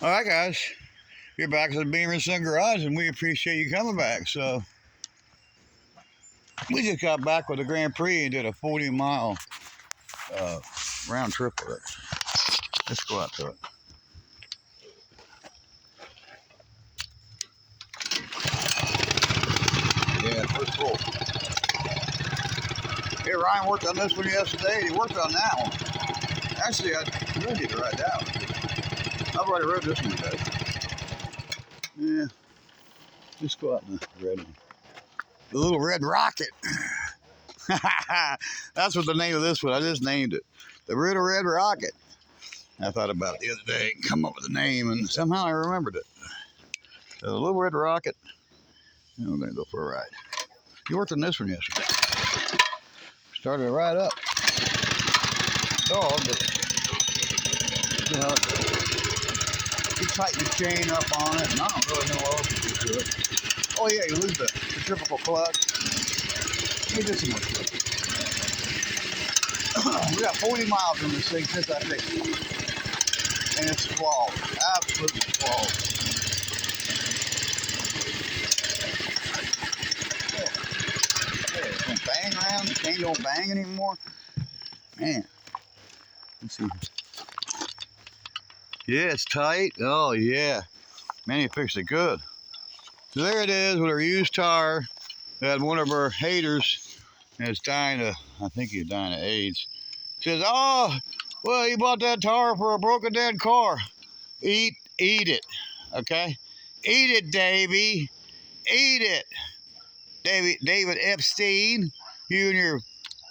All right, guys, you're back at the Beamer Sun Garage, and we appreciate you coming back. So we just got back with the Grand Prix and did a 40-mile round trip with it. Let's go out to it. Yeah, first full. Hey, Ryan worked on this one yesterday, and he worked on that one. Actually, I really need to write that one. I've already read this one today. Yeah, just go out and read it. The Little Red Rocket. That's what the name of this one. I just named it. The Little Red Rocket. I thought about it the other day and come up with a name, and somehow I remembered it. So the Little Red Rocket. And we're going to go for a ride. You worked on this one yesterday. Started right up. Dog, but you know, you tighten the chain up on it, and I don't really know what else to do to it. Oh yeah, you lose the typical clutch. Let me do some more stuff. We got 40 miles on this thing since I fixed it. And it's flawed. Absolutely flawed. It don't bang around. The chain don't bang anymore. Man. Let's see. Yeah, it's tight. Oh, yeah. Man, you fixed it good. So there it is with our used tire. We had one of our haters, and it's dying of, I think he's dying of AIDS. Says, oh, well, you bought that tire for a broken down car. Eat it, okay? Eat it, Davey. Eat it. David Epstein, you and your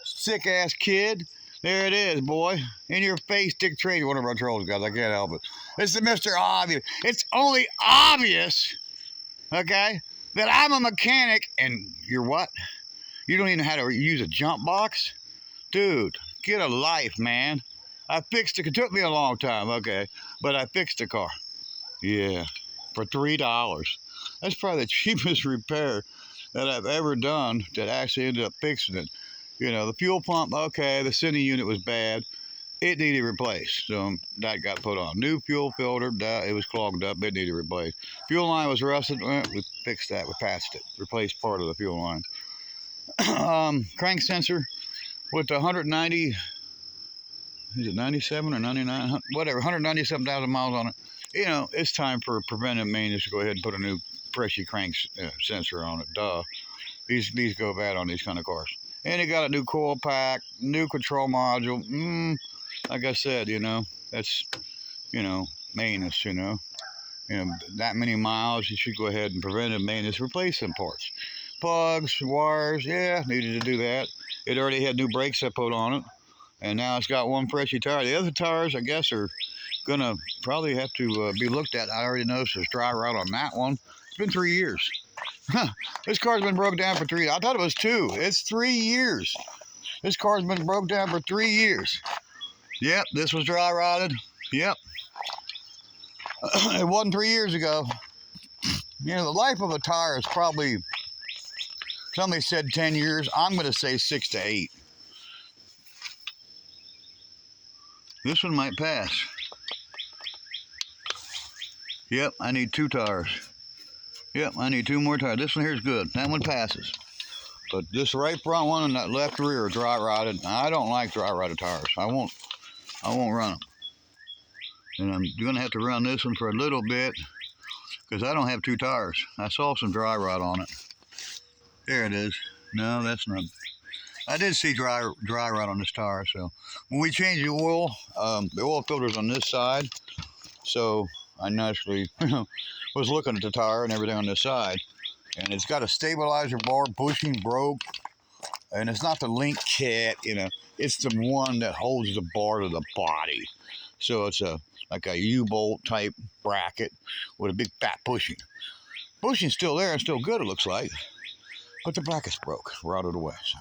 sick-ass kid. There it is, boy. In your face, Dick Tracy, one of our trolls, guys. I can't help it. It's the Mr. Obvious. It's only obvious, okay, that I'm a mechanic, and you're what? You don't even know how to use a jump box? Dude, get a life, man. I fixed it. It took me a long time, okay, but I fixed the car. Yeah, for $3. That's probably the cheapest repair that I've ever done that actually ended up fixing it. You know, the fuel pump, okay, the sending unit was bad. It needed replaced, so that got put on. New fuel filter, it was clogged up, it needed replaced. Fuel line was rusted, we fixed that, we patched it, replaced part of the fuel line. Crank sensor with the 190, is it 97 or 99, whatever, 197,000 miles on it. You know, it's time for preventive maintenance to go ahead and put a new Prix crank sensor on it, duh. These go bad on these kind of cars. And it got a new coil pack, new control module. Like I said, you know, that's, you know, maintenance, you know. You know, that many miles, you should go ahead and preventive maintenance, replace some parts. Plugs, wires, yeah, needed to do that. It already had new brakes I put on it. And now it's got one Prix tire. The other tires, I guess, are going to probably have to be looked at. I already noticed there's dry rot on that one. It's been 3 years. This car's been broke down for 3 years. I thought it was 2. It's 3 years. This car's been broke down for 3 years. Yep, this was dry rotted. Yep. It wasn't 3 years ago. You know, the life of a tire is probably, somebody said 10 years. I'm going to say 6 to 8. This one might pass. Yep, I need 2 tires. Yep, I need 2 more tires. This one here is good. That one passes. But this right front one and that left rear are dry rotted. I don't like dry rotted tires. I won't run them. And I'm going to have to run this one for a little bit because I don't have 2 tires. I saw some dry rot on it. There it is. No, that's not. I did see dry rot on this tire. So when we change the oil filter's on this side. So I naturally was looking at the tire and everything on this side. And it's got a stabilizer bar, bushing broke. And it's not the link kit, you know. It's the one that holds the bar to the body. So it's like a U-bolt type bracket with a big fat bushing. Bushing's still there and still good, it looks like. But the bracket's broke, rotted away. So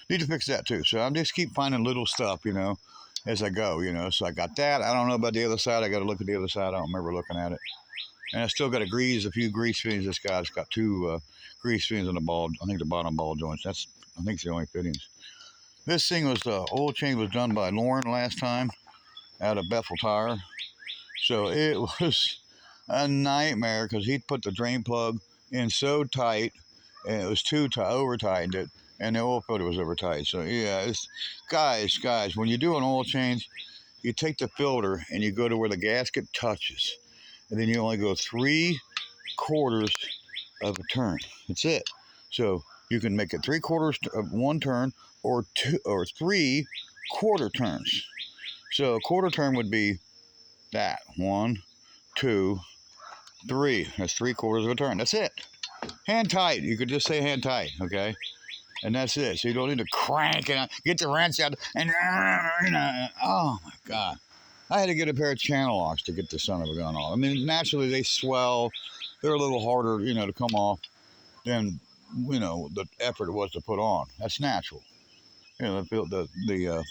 need to fix that too. So I'm just keep finding little stuff, you know, as I go, you know. So I got that. I don't know about the other side. I got to look at the other side. I don't remember looking at it. And I still got a few grease fittings. This guy's got 2 grease fittings on the ball. I think the bottom ball joints. I think it's the only fittings. This thing was, the oil change was done by Lauren last time out of Bethel Tire. So it was a nightmare because he'd put the drain plug in so tight, and it was too tight, over tightened it, and the oil filter was over tight. So yeah, it's guys, when you do an oil change, you take the filter and you go to where the gasket touches, and then you only go 3/4 of a turn. That's it. So you can make it 3/4 of one turn or 3/4 turns. So a quarter turn would be that 1, 2, 3. That's 3/4 of a turn. That's it. Hand tight. You could just say hand tight, okay? And that's it. So you don't need to crank it out, get the wrench out, and oh my God. I had to get a pair of channel locks to get the son of a gun off. I mean, naturally they swell. They're a little harder, to come off than, the effort it was to put on. That's natural. The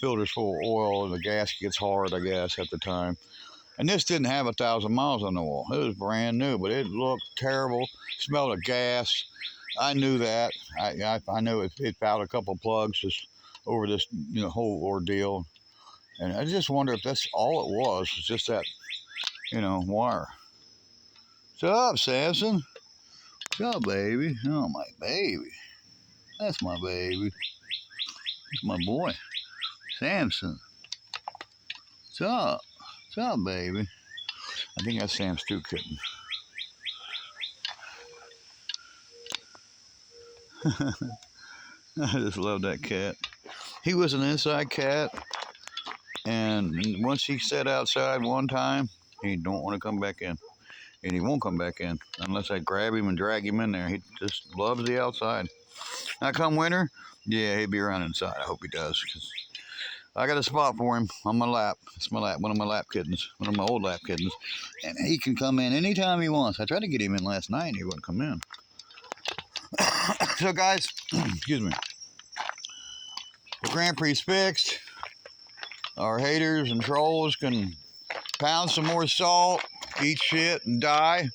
filter's full of oil, and the gasket gets hard, I guess, at the time. And this didn't have 1,000 miles on the oil. It was brand new, but it looked terrible. Smelled of gas. I knew that. I knew it fouled a couple plugs just over this whole ordeal. And I just wonder if that's all it was just that, wire. What's up, Samson? What's up, baby? Oh, my baby. That's my baby. That's my boy. Samson. What's up? What's up, baby? I think that's Sam's too kitten. I just love that cat. He was an inside cat, and once he sat outside one time, he don't want to come back in. And he won't come back in unless I grab him and drag him in there. He just loves the outside. Now come winter, yeah, he'd be around inside. I hope he does, because I got a spot for him on my lap. It's my lap, one of my lap kittens, one of my old lap kittens. And he can come in anytime he wants. I tried to get him in last night and he wouldn't come in. So guys, excuse me. The Grand Prix fixed. Our haters and trolls can pound some more salt, eat shit, and die.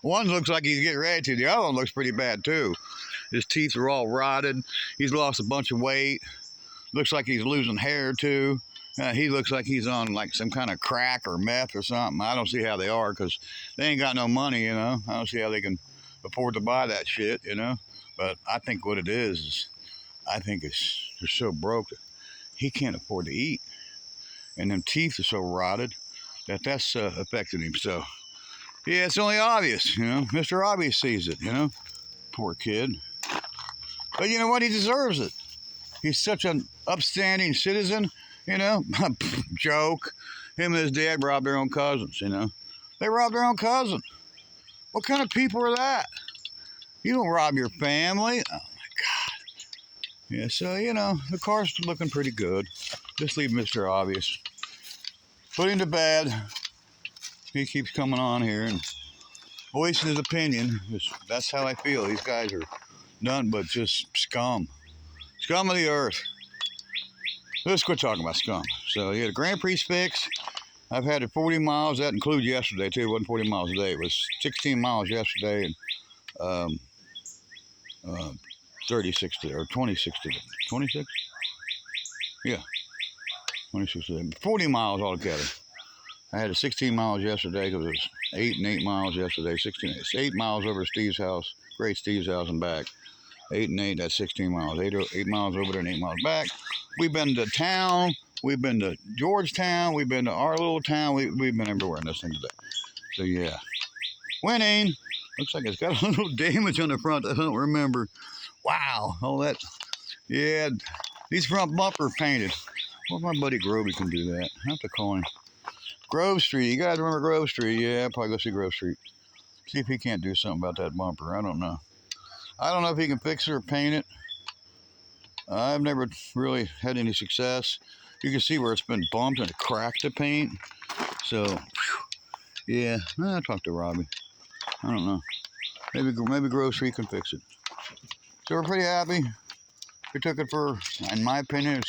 One looks like he's getting ready to. The other one looks pretty bad too. His teeth are all rotted. He's lost a bunch of weight. Looks like he's losing hair too. He looks like he's on like some kind of crack or meth or something. I don't see how they are, because they ain't got no money, I don't see how they can afford to buy that shit, But I think what it is I think they're so broke that he can't afford to eat. And them teeth are so rotted that's affecting him. So, yeah, it's only obvious, Mr. Obvious sees it, Poor kid. But you know what? He deserves it. He's such an upstanding citizen, Joke. Him and his dad robbed their own cousins, They robbed their own cousin. What kind of people are that? You don't rob your family. Oh, my God. Yeah, so, the car's looking pretty good. Just leave Mr. Obvious. Put him to bed. He keeps coming on here and voicing his opinion. That's how I feel. These guys are none but just scum. Scum of the earth. Let's quit talking about scum. So, yeah, the Grand Prix fixed. I've had it 40 miles. That includes yesterday, too. It wasn't 40 miles a day. It was 16 miles yesterday and 36 today, or 26 today. 26? Yeah, 26 today. 40 miles altogether. I had 16 miles yesterday because it was 8 and 8 miles yesterday. 16. It's 8 miles over Steve's house, Great Steve's house and back. 8 and 8, that's 16 miles. 8 miles over there and 8 miles back. We've been to town. We've been to Georgetown. We've been to our little town. We've been everywhere in this thing today. So, yeah. Winning. Looks like it's got a little damage on the front. I don't remember. Wow. Oh, that. Yeah. These front bumper painted. Well, my buddy Grovey can do that. I have to call him. Grove Street. You guys remember Grove Street? Yeah, I'll probably go see Grove Street. See if he can't do something about that bumper. I don't know. I don't know if he can fix it or paint it. I've never really had any success. You can see where it's been bumped and cracked the paint. So, yeah, I'll talk to Robbie. I don't know. Maybe Grove Street can fix it. So we're pretty happy. We took it for, in my opinion,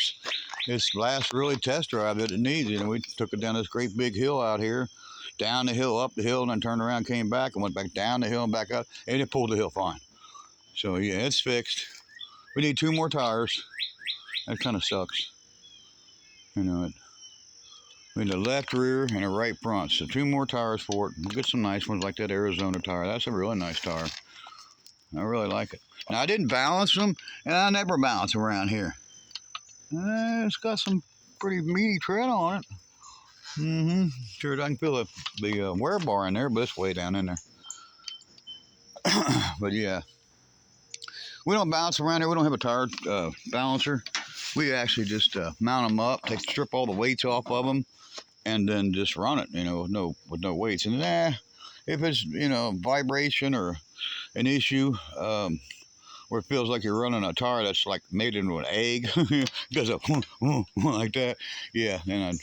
it's last really test drive that it needs. We took it down this great big hill out here, down the hill, up the hill, and then turned around, came back, and went back down the hill and back up, and it pulled the hill fine. So, yeah, it's fixed. We need 2 more tires. That kind of sucks. We need a left rear and a right front. So 2 more tires for it. We'll get some nice ones like that Arizona tire. That's a really nice tire. I really like it. Now, I didn't balance them, and I never balance them around here. It's got some pretty meaty tread on it. Sure, I can feel the wear bar in there, but it's way down in there. But yeah, we don't balance around here. We don't have a tire balancer. We actually just mount them up, strip all the weights off of them, and then just run it, with no weights. And if it's, vibration or an issue, where it feels like you're running a tire that's like made into an egg, does it like that, yeah, then I'd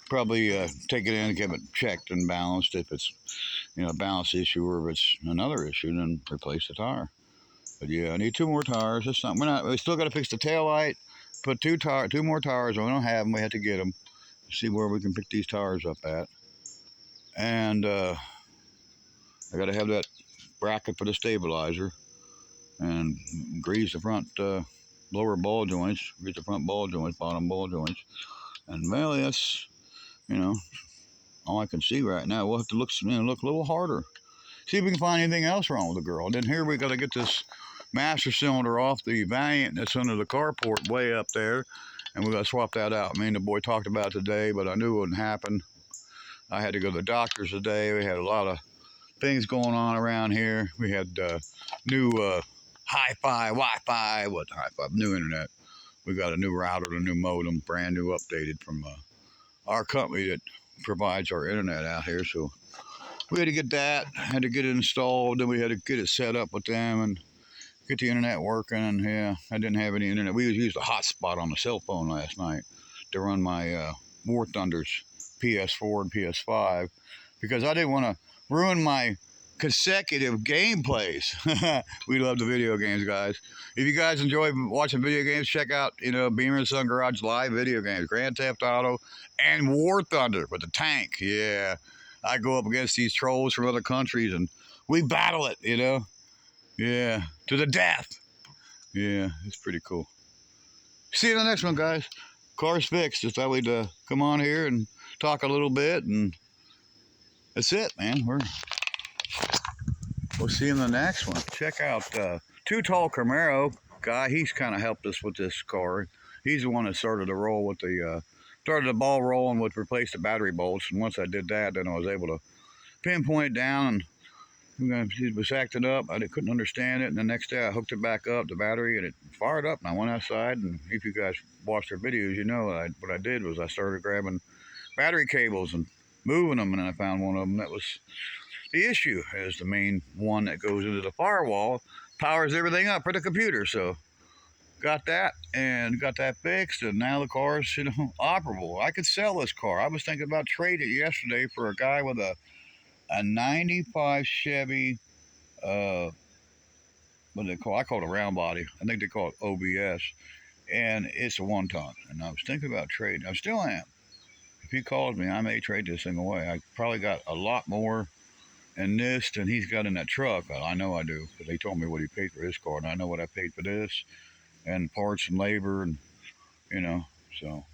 probably take it in and get it checked and balanced. If it's, a balance issue, or if it's another issue, then replace the tire. But yeah, I need 2 more tires. It's not, we still got to fix the tail light, put 2 more tires. We don't have them. We have to get them. See where we can pick these tires up at. And I got to have that bracket for the stabilizer, and grease the front lower ball joints, grease the front ball joints, bottom ball joints. And well, that's, all I can see right now. We'll have to look a little harder. See if we can find anything else wrong with the girl. And then here we got to get this master cylinder off the Valiant that's under the carport way up there. And we got to swap that out. Me and the boy talked about it today, but I knew it wouldn't happen. I had to go to the doctor's today. We had a lot of things going on around here. We had new hi-fi, Wi-Fi, new internet. We got a new router, a new modem, brand new updated from our company that provides our internet out here. So we had to get that, had to get it installed, then we had to get it set up with them and get the internet working. And yeah, I didn't have any internet. We used a hotspot on the cell phone last night to run my War Thunders PS4 and PS5, because I didn't want to ruin my consecutive gameplays. We love the video games, guys. If you guys enjoy watching video games, check out, Beamer and Son Garage live video games, Grand Theft Auto and War Thunder with the tank. Yeah, I go up against these trolls from other countries and we battle it, Yeah, to the death. Yeah, it's pretty cool. See you in the next one, guys. Car's fixed. Just thought we'd come on here and talk a little bit, and that's it, man. We'll see you in the next one. Check out Too Tall Camaro guy. He's kind of helped us with this car. He's the one that started the roll with started the ball rolling with replace the battery bolts. And once I did that, then I was able to pinpoint it down, and it was acting up. I couldn't understand it. And the next day I hooked it back up, the battery, and it fired up. And I went outside, and if you guys watched our videos, what I did was I started grabbing battery cables and moving them, and then I found one of them that was the issue. Is the main one that goes into the firewall, powers everything up for the computer. So got that fixed, and now the car's operable. I could sell this car. I was thinking about trading it yesterday for a guy with a 95 Chevy what do they call? I call it a round body. I think they call it OBS, and it's a 1-ton. And I was thinking about trading. I still am. If he calls me, I may trade this thing away. I probably got a lot more in this than he's got in that truck. Well, I know I do, because they told me what he paid for his car, and I know what I paid for this, and parts and labor, and so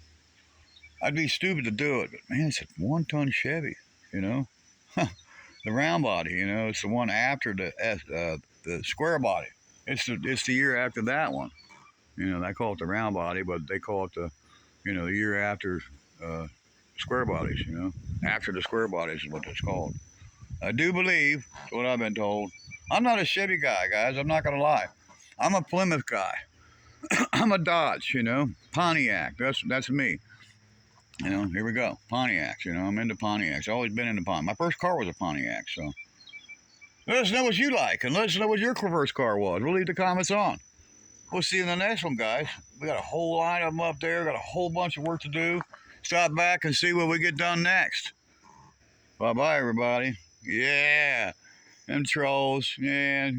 I'd be stupid to do it. But man, it's a 1-ton Chevy, the round body, it's the one after the square body. It's the year after that one. They call it the round body, but they call it the year after square bodies. After the square bodies is what it's called. I do believe, that's what I've been told. I'm not a Chevy guy, guys. I'm not gonna lie. I'm a Plymouth guy. I'm a Dodge, Pontiac. That's me. Here we go. Pontiacs, I'm into Pontiacs. I've always been into Pontiac. My first car was a Pontiac, so let us know what you like, and let us know what your first car was. We'll leave the comments on. We'll see you in the next one, guys. We got a whole line of them up there. Got a whole bunch of work to do. Stop back and see what we get done next. Bye-bye, everybody. Yeah. Them trolls. Yeah.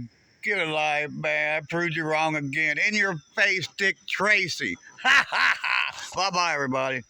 Get a life, man. I proved you wrong again. In your face, Dick Tracy. Ha, ha, ha. Bye-bye, everybody.